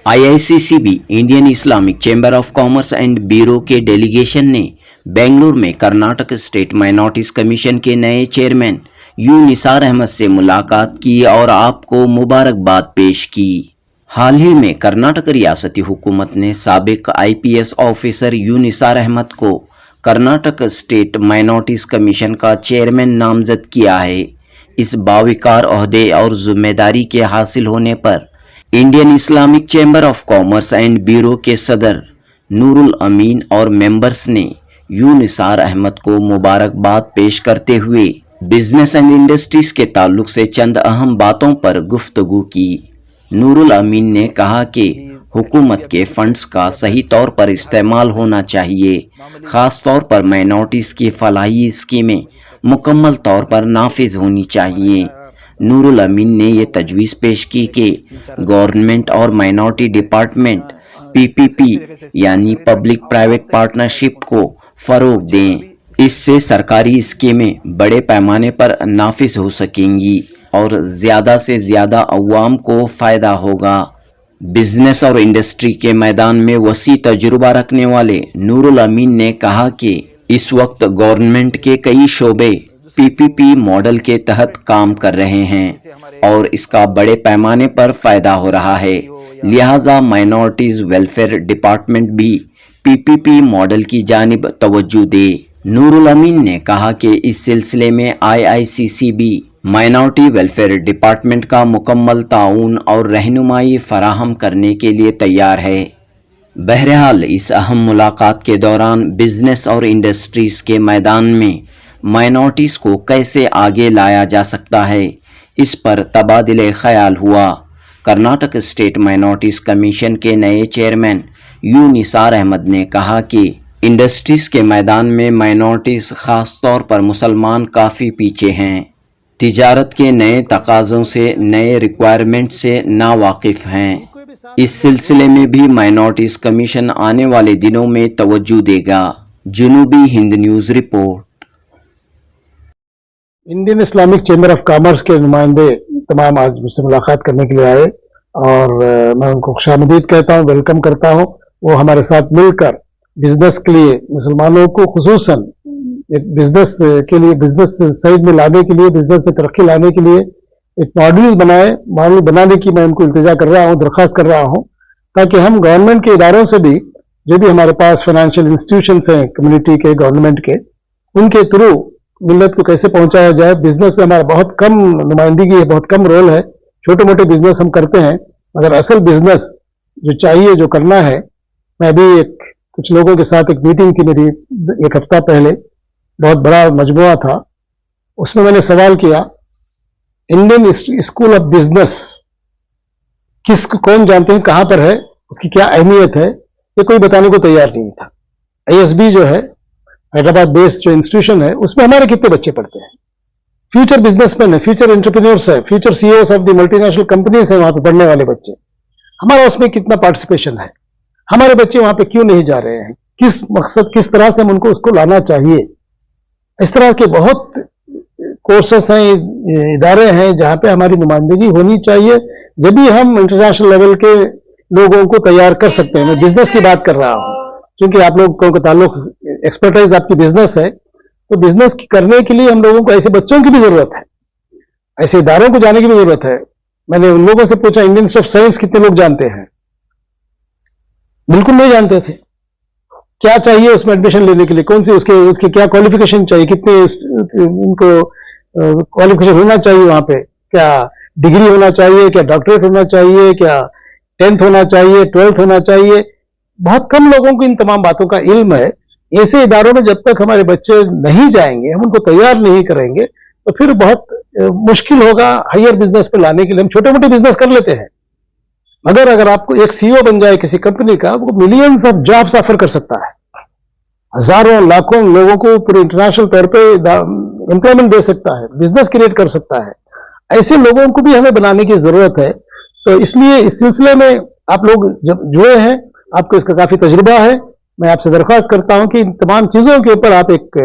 IICCB Indian Islamic Chamber of commerce and bureau के delegation ने बेंगलुरु में कर्नाटक स्टेट माइनॉरिटीज कमीशन के नए चेयरमैन यू निसार अहमद से मुलाकात की और आपको मुबारकबाद पेश की। हाल ही में कर्नाटक रियासती हुकूमत ने साबिक IPS officer U Nisar Ahmed को कर्नाटक स्टेट माइनॉरिटीज कमीशन का चेयरमैन नामजद किया है। इस बाविकार ओहदे और जिम्मेदारी के हासिल होने पर Indian Islamic Chamber of commerce and bureau के सदर नूरुल अमीन और मेंबर्स ने यू निसार अहमद को मुबारकबाद पेश करते हुए बिजनेस एंड इंडस्ट्रीज के ताल्लुक से चंद अहम बातों पर गुफ्तगू की। नूरुल अमीन ने कहा कि हुकूमत के फंड्स का सही तौर पर इस्तेमाल होना चाहिए, खास तौर पर माइनॉरिटीज की फलाही स्कीमें मुकम्मल तौर पर नाफिज होनी चाहिए। नूरुल अमीन ने ये तजवीज़ पेश की कि गवर्नमेंट और माइनॉरिटी डिपार्टमेंट PPP यानी पब्लिक प्राइवेट पार्टनरशिप को फ़रोग दें। इससे सरकारी स्कीमें बड़े पैमाने पर नाफिज हो सकेंगी और ज़्यादा से ज़्यादा अवाम को फ़ायदा होगा। बिजनेस और इंडस्ट्री के मैदान में वसी तजुर्बा रखने वाले नूरुल अमीन ने कहा कि इस वक्त गवर्नमेंट के कई शोबे PPP मॉडल के तहत काम कर रहे हैं और इसका बड़े पैमाने पर फायदा हो रहा है, लिहाजा माइनॉरिटीज वेलफेयर डिपार्टमेंट भी PPP मॉडल की जानिब तवज्जो दे। नूरुल अमीन ने कहा कि इस सिलसिले में IICCB माइनॉरिटी वेलफेयर डिपार्टमेंट का मुकम्मल ताउन और रहनुमाई फराहम करने के लिए तैयार है। बहरहाल इस अहम मुलाकात के दौरान बिजनेस और इंडस्ट्रीज के मैदान में माइनॉरिटीज को कैसे आगे लाया जा सकता है, इस पर तबादिले ख्याल हुआ। कर्नाटक स्टेट माइनॉरिटीज कमीशन के नए चेयरमैन यू निसार अहमद ने कहा कि इंडस्ट्रीज के मैदान में माइनॉरिटीज खास तौर पर मुसलमान काफ़ी पीछे हैं, तिजारत के नए तकाज़ों से, नए रिक्वायरमेंट से नावाकिफ हैं। इस सिलसिले में भी माइनॉरिटीज कमीशन आने वाले दिनों में तवज्जो देगा। जनूबी Hind news report. Indian Islamic Chamber of Commerce के नुमाइंदे तमाम आज मुझसे मुलाकात करने के लिए आए और मैं उनको खुशामदीद कहता हूँ, वेलकम करता हूँ। वो हमारे साथ मिलकर बिजनेस के लिए मुसलमानों को खुसूसन एक बिजनेस के लिए, बिजनेस साइड में लाने के लिए, बिजनेस में तरक्की लाने के लिए एक मॉडल बनाने की मैं उनको इल्तिजा कर रहा हूँ, दरख्वास्त कर रहा हूँ, ताकि हम गवर्नमेंट के इदारों से भी, जो भी हमारे पास फाइनेंशियल इंस्टीट्यूशंस हैं कम्युनिटी के, गवर्नमेंट के, उनके थ्रू मिल्लत को कैसे पहुंचाया जाए। बिजनेस में हमारा बहुत कम नुमाइंदगी है, बहुत कम रोल है। छोटे मोटे बिजनेस हम करते हैं, मगर असल बिजनेस जो चाहिए, जो करना है। मैं अभी कुछ लोगों के साथ एक मीटिंग थी मेरी एक हफ्ता पहले, बहुत बड़ा मजमुआ था। उसमें मैंने सवाल किया, इंडियन स्कूल ऑफ बिजनेस कौन जानते हैं, कहां पर है, उसकी क्या अहमियत है, ये कोई बताने को तैयार नहीं था। ISB जो है, हैदराबाद बेस्ड जो इंस्टीट्यूशन है, उसमें हमारे कितने बच्चे पढ़ते हैं, फ्यूचर बिजनेसमैन है, फ्यूचर एंटरप्रेन्योर्स है, future CEOs of the multinational companies है वहां पे पढ़ने वाले बच्चे। हमारा उसमें कितना पार्टिसिपेशन है, हमारे बच्चे वहां पे क्यों नहीं जा रहे हैं, किस मकसद, किस तरह से हम उनको उसको लाना चाहिए। इस तरह के बहुत कोर्सेस हैं, इदारे हैं जहां पे हमारी नुमाइंदगी होनी चाहिए, जब भी हम इंटरनेशनल लेवल के लोगों को तैयार कर सकते हैं। मैं बिजनेस की बात कर रहा हूं, क्योंकि आप लोगों का ताल्लुक, एक्सपर्टाइज आपकी बिजनेस है, तो बिजनेस करने के लिए हम लोगों को ऐसे बच्चों की भी जरूरत है, ऐसे इदारों को जाने की भी जरूरत है। मैंने उन लोगों से पूछा, इंडियन इंस्टीट्यूट ऑफ साइंस कितने लोग जानते हैं, बिल्कुल नहीं जानते थे। क्या चाहिए उसमें एडमिशन लेने के लिए, कौन सी उसके क्या क्वालिफिकेशन चाहिए, कितने उनको क्वालिफिकेशन होना चाहिए वहां पे, क्या डिग्री होना चाहिए, क्या डॉक्टरेट होना चाहिए, क्या 10th होना चाहिए, 12th होना चाहिए। बहुत कम लोगों को इन तमाम बातों का इल्म है। ऐसे इदारों में जब तक हमारे बच्चे नहीं जाएंगे, हम उनको तैयार नहीं करेंगे, तो फिर बहुत मुश्किल होगा हायर बिजनेस पे लाने के लिए। हम छोटे मोटे बिजनेस कर लेते हैं, मगर अगर आपको एक CEO बन जाए किसी कंपनी का, वो मिलियंस ऑफ जॉब्स ऑफर कर सकता है, हजारों लाखों लोगों को पूरे इंटरनेशनल तौर पे एम्प्लॉयमेंट दे सकता है, बिजनेस क्रिएट कर सकता है। ऐसे लोगों को भी हमें बनाने की जरूरत है। तो इसलिए इस सिलसिले में आप लोग जब जुड़े हैं, आपको इसका काफी तजुर्बा है। मैं आपसे दरख्वास्त करता हूं कि इन तमाम चीजों के ऊपर आप एक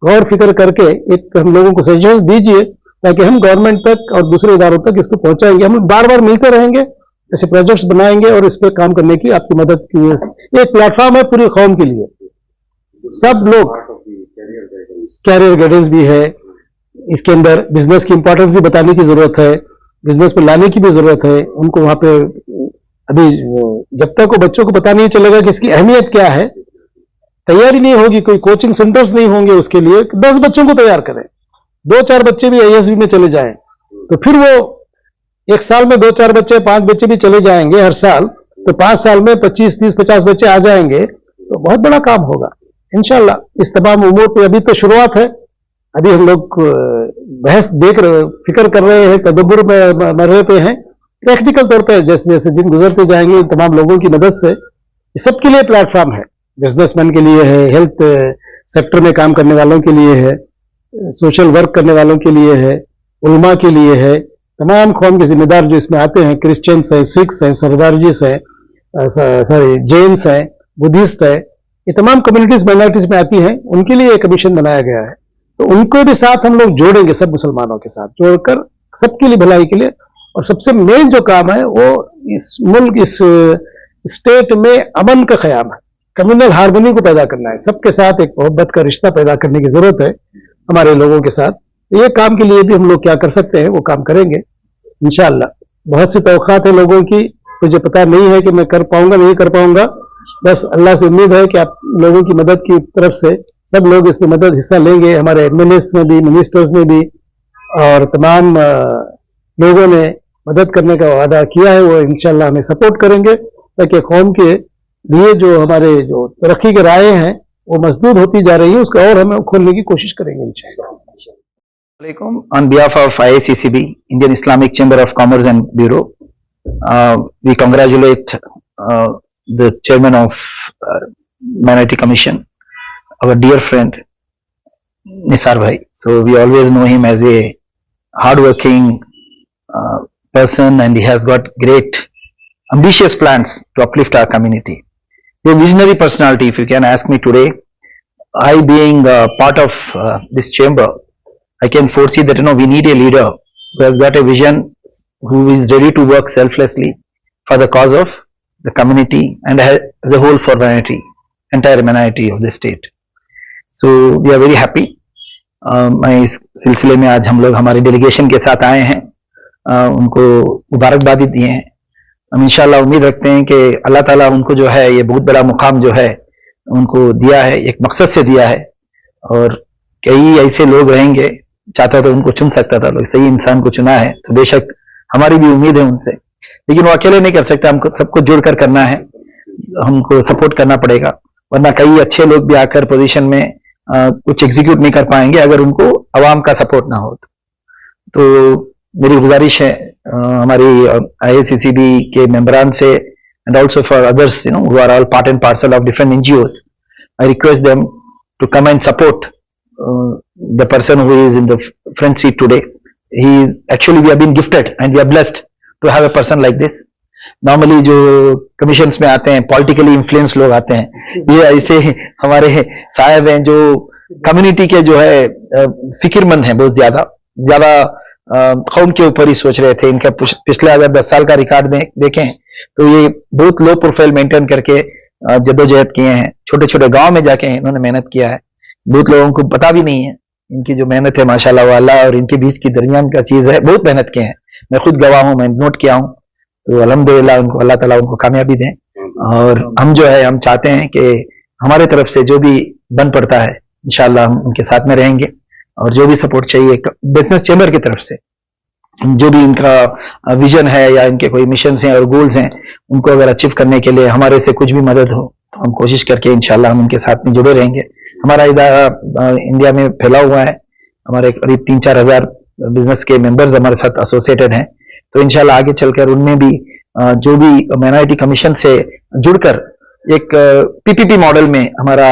गौर फिक्र करके एक हम लोगों को सजेशन दीजिए, ताकि हम गवर्नमेंट तक और दूसरे इदारों तक इसको पहुंचाएंगे। हम बार बार मिलते रहेंगे, ऐसे प्रोजेक्ट्स बनाएंगे और इस पे काम करने की आपकी मदद की ये एक प्लेटफॉर्म है पूरी कौम के लिए। सब लोग कैरियर गाइडेंस भी है, इसके अंदर बिजनेस की इंपॉर्टेंस भी बताने की जरूरत है, बिजनेस में लाने की भी जरूरत है उनको वहां पे। अभी जब तक वो बच्चों को पता नहीं चलेगा कि इसकी अहमियत क्या है, तैयारी नहीं होगी, कोई कोचिंग सेंटर्स नहीं होंगे उसके लिए, 10 बच्चों को तैयार करें, 2-4 बच्चे भी आईएएस में चले जाएं, तो फिर वो एक साल में 2-4 बच्चे 5 बच्चे भी चले जाएंगे हर साल, तो 5 साल में 25, 30, 50 बच्चे आ जाएंगे, तो बहुत बड़ा काम होगा इंशाल्लाह। इस तमाम उमूर पे अभी तो शुरुआत है, अभी हम लोग बहस देख रहे, फिक्र कर रहे हैं, तदब्बुर में मरहले पे हैं। प्रैक्टिकल तौर पे जैसे जैसे दिन गुजरते जाएंगे इन तमाम लोगों की मदद से ये सबके लिए प्लेटफॉर्म है, बिजनेसमैन के लिए है, हेल्थ सेक्टर में काम करने वालों के लिए है, सोशल वर्क करने वालों के लिए है, उलमा के लिए है, तमाम कौम के जिम्मेदार जो इसमें आते हैं, क्रिश्चियंस हैं, सिख्स हैं, सरदारजीस हैं, सॉरी जैन्स हैं, बुद्धिस्ट है, ये तमाम कम्युनिटीज माइनॉरिटीज में आती हैं, उनके लिए एक कमीशन बनाया गया है। तो उनको भी साथ हम लोग जोड़ेंगे, सब मुसलमानों के साथ जोड़कर सबके लिए भलाई के लिए। और सबसे मेन जो काम है वो इस मुल्क, इस स्टेट में अमन का क़याम है, कम्युनल हार्मनी को पैदा करना है, सबके साथ एक मोहब्बत का रिश्ता पैदा करने की जरूरत है हमारे लोगों के साथ। ये काम के लिए भी हम लोग क्या कर सकते हैं वो काम करेंगे इंशाअल्लाह। बहुत सी तवक्कात है लोगों की, मुझे पता नहीं है कि मैं कर पाऊंगा नहीं कर पाऊंगा, बस अल्लाह से उम्मीद है कि आप लोगों की मदद की तरफ से सब लोग इसमें मदद हिस्सा लेंगे, हमारे एमएलएस ने भी, मिनिस्टर्स ने भी और तमाम लोगों ने मदद करने का वादा किया है, वो इंशाअल्लाह हमें सपोर्ट करेंगे ताकि कौम के लिए जो हमारे जो तरक्की के राहें हैं वो मजदूद होती जा रही है, उसका और हम खोलने की कोशिश करेंगे इंशाअल्लाह। On behalf of IACCB, Indian Islamic Chamber of Commerce and Bureau, we congratulate the chairman of Minority Commission, our dear friend Nisar Bhai. So we always know him as a hardworking person, and he has got great ambitious plans to uplift our community. A visionary personality, if you can ask me today, I being part of this chamber, I can foresee that we need a leader who has got a vision, who is ready to work selflessly for the cause of the community and as a whole for minority, entire minority of the state. So we are very happy. मैं इस सिलसिले में आज हम लोग हमारे delegation के साथ आए हैं, उनको मुबारकबादी दिए हैं। हम इंशाल्लाह उम्मीद रखते हैं कि अल्लाह ताला उनको जो है ये बहुत बड़ा मुकाम जो है उनको दिया है, एक मकसद से दिया है, और कई ऐसे लोग रहेंगे, चाहता तो उनको चुन सकता था, लोग सही इंसान को चुना है, तो बेशक हमारी भी उम्मीद है उनसे, लेकिन वो अकेले नहीं कर सकता, हमको सबको जुड़कर करना है, हमको सपोर्ट करना पड़ेगा, वरना कई अच्छे लोग भी आकर पोजीशन में कुछ एग्जीक्यूट नहीं कर पाएंगे अगर उनको अवाम का सपोर्ट ना हो। तो मेरी गुजारिश है हमारी IACCB के मेंबरान से, and also for others who are all part and parcel of different NGOs, I request them to come and support the person who is in the front seat today. He actually, we have been gifted and we are blessed to have a person like this. Normally जो commissions में आते हैं politically influence लोग आते हैं, ये ऐसे हमारे साहब हैं जो कम्युनिटी के जो है फिक्रमंद हैं, बहुत ज्यादा कौम के ऊपर ही सोच रहे थे। इनका पिछले अगर 10 साल का रिकॉर्ड देखें तो ये बहुत लो प्रोफाइल मेंटेन करके जद्दोजहद किए हैं, छोटे छोटे गांव में जाके इन्होंने मेहनत किया है, बहुत लोगों को पता भी नहीं है इनकी जो मेहनत है माशाल्लाह वाला, और इनके बीच की दरमियान का चीज है, बहुत मेहनत किए हैं, मैं खुद गवाह हूं, मैं नोट किया हूं। तो अल्हम्दुलिल्लाह उनको अल्लाह ताला उनको कामयाबी दें, और हम जो है हम चाहते हैं कि हमारे तरफ से जो भी बन पड़ता है इंशाल्लाह हम उनके साथ में रहेंगे, और जो भी सपोर्ट चाहिए बिजनेस चैम्बर की तरफ से, जो भी इनका विजन है या इनके कोई मिशन हैं और गोल्स हैं, उनको अगर अचीव करने के लिए हमारे से कुछ भी मदद हो तो हम कोशिश करके इंशाल्लाह हम उनके साथ में जुड़े रहेंगे। हमारा इदारा इंडिया में फैला हुआ है, हमारे करीब 3-4 हज़ार बिजनेस के मेंबर्स हमारे साथ एसोसिएटेड हैं, तो इंशाल्लाह आगे चलकर उनमें भी जो भी माइनॉरिटी कमीशन से जुड़कर एक PPP मॉडल में हमारा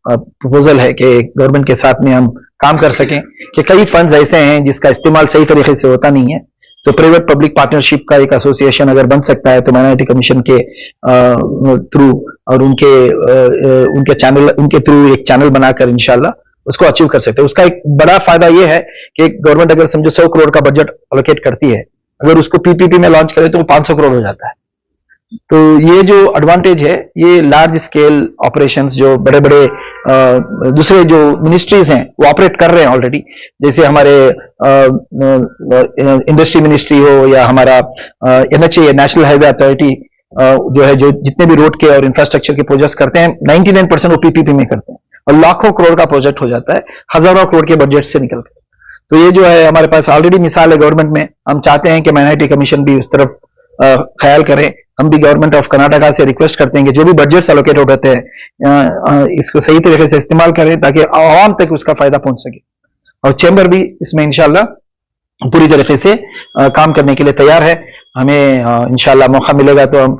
प्रपोजल है कि गवर्नमेंट के साथ में हम काम कर सकें, कि कई फंड्स ऐसे हैं जिसका इस्तेमाल सही तरीके से होता नहीं है, तो प्राइवेट पब्लिक पार्टनरशिप का एक एसोसिएशन अगर बन सकता है तो माइनॉरिटी कमीशन के थ्रू और उनके चैनल, उनके थ्रू एक चैनल बनाकर इंशाल्लाह उसको अचीव कर सकते हैं। उसका एक बड़ा फायदा यह है कि गवर्नमेंट अगर समझो 100 करोड़ का बजट एलोकेट करती है अगर उसको पीपीपी में लॉन्च करें तो वो 500 करोड़ हो जाता है। तो ये जो एडवांटेज है, ये लार्ज स्केल ऑपरेशंस जो बड़े बड़े दूसरे जो मिनिस्ट्रीज हैं वो ऑपरेट कर रहे हैं ऑलरेडी, जैसे हमारे इंडस्ट्री मिनिस्ट्री हो या हमारा NHA नेशनल हाईवे अथॉरिटी जो है, जो जितने भी रोड के और इंफ्रास्ट्रक्चर के प्रोजेक्ट्स करते हैं 99% वो पीपीपी में करते हैं और लाखों करोड़ का प्रोजेक्ट हो जाता है, हजारों करोड़ के बजट से निकल कर। तो ये जो है हमारे पास ऑलरेडी मिसाल है गवर्नमेंट में। हम चाहते हैं कि माइनॉरिटी कमीशन भी उस तरफ ख्याल करें। हम भी गवर्नमेंट ऑफ कर्नाटका से रिक्वेस्ट करते हैं कि जो भी बजट्स एलोकेटेड होते हैं इसको सही तरीके से इस्तेमाल करें ताकि आवाम तक उसका फायदा पहुंच सके। और चैम्बर भी इसमें इंशाल्लाह पूरी तरीके से काम करने के लिए तैयार है। हमें इंशाल्लाह मौका मिलेगा तो हम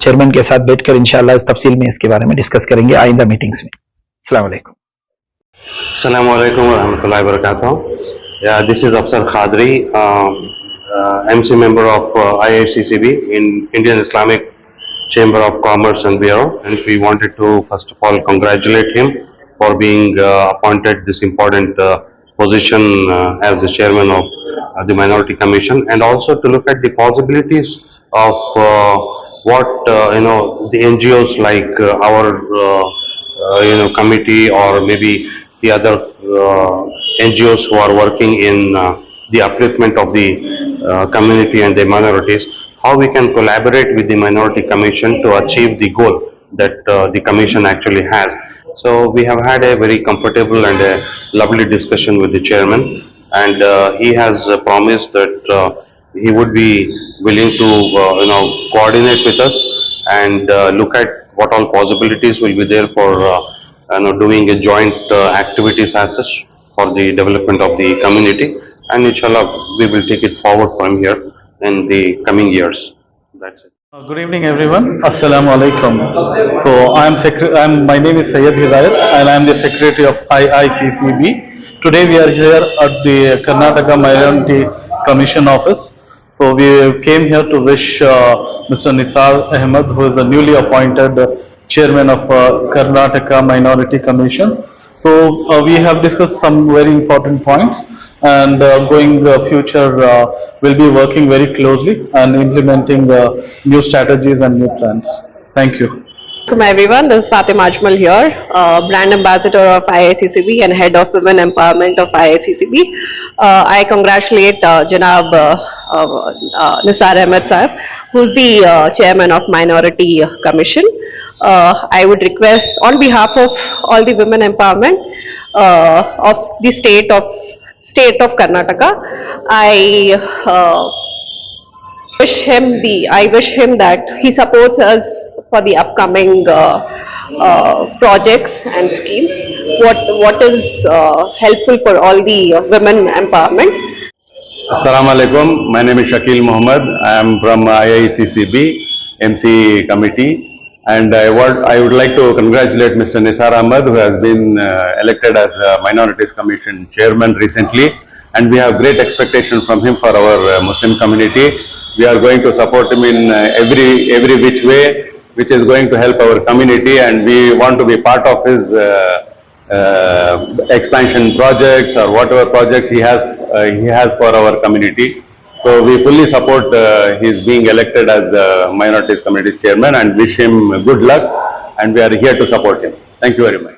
चेयरमैन के साथ बैठकर इंशाल्लाह इस तफसील में इसके बारे में डिस्कस करेंगे आइंदा मीटिंग्स में। अस्सलाम वालेकुम। Assalamu alaikum wa rahmatullahi wa barakatuh. Yeah, this is Afsar Khadri, MC member of IICCB in Indian Islamic Chamber of Commerce and Bureau, and we wanted to first of all congratulate him for being appointed this important position as the chairman of the Minority Commission, and also to look at the possibilities of what the NGOs like our committee or maybe the other NGOs who are working in the upliftment of the community and the minorities, how we can collaborate with the Minority Commission to achieve the goal that the Commission actually has. So we have had a very comfortable and a lovely discussion with the chairman, and he has promised that he would be willing to coordinate with us and look at what all possibilities will be there for doing a joint activities as such for the development of the community, and inshallah we will take it forward from here in the coming years. That's it. Good evening, everyone. Assalamu alaikum. So my name is Syed Hidayat, and I am the secretary of IICCB. Today we are here at the Karnataka Minority Commission office. So we came here to wish Mr. Nisar Ahmed, who is the newly appointed chairman of Karnataka Minority Commission. So we have discussed some very important points, and going future we'll be working very closely and implementing new strategies and new plans. Thank you. Welcome everyone, this is Fatima Ajmal here, brand ambassador of IICCB and head of women empowerment of IICCB. I congratulate Janab Nisar Ahmed Sahib, who's the chairman of Minority Commission. I would request on behalf of all the women empowerment of the state of Karnataka, I wish him that he supports us for the upcoming projects and schemes. What is helpful for all the women empowerment. Assalamu alaikum. My name is Shakil Mohammed. I am from IICCB MC committee, and I would like to congratulate Mr. Nisar Ahmed, who has been elected as Minorities Commission chairman recently, and we have great expectation from him for our Muslim community. We are going to support him in every which way, which is going to help our community, and we want to be part of his expansion projects or whatever projects he has for our community. So we fully support his being elected as the Minorities Committee chairman and wish him good luck, and we are here to support him. Thank you very much.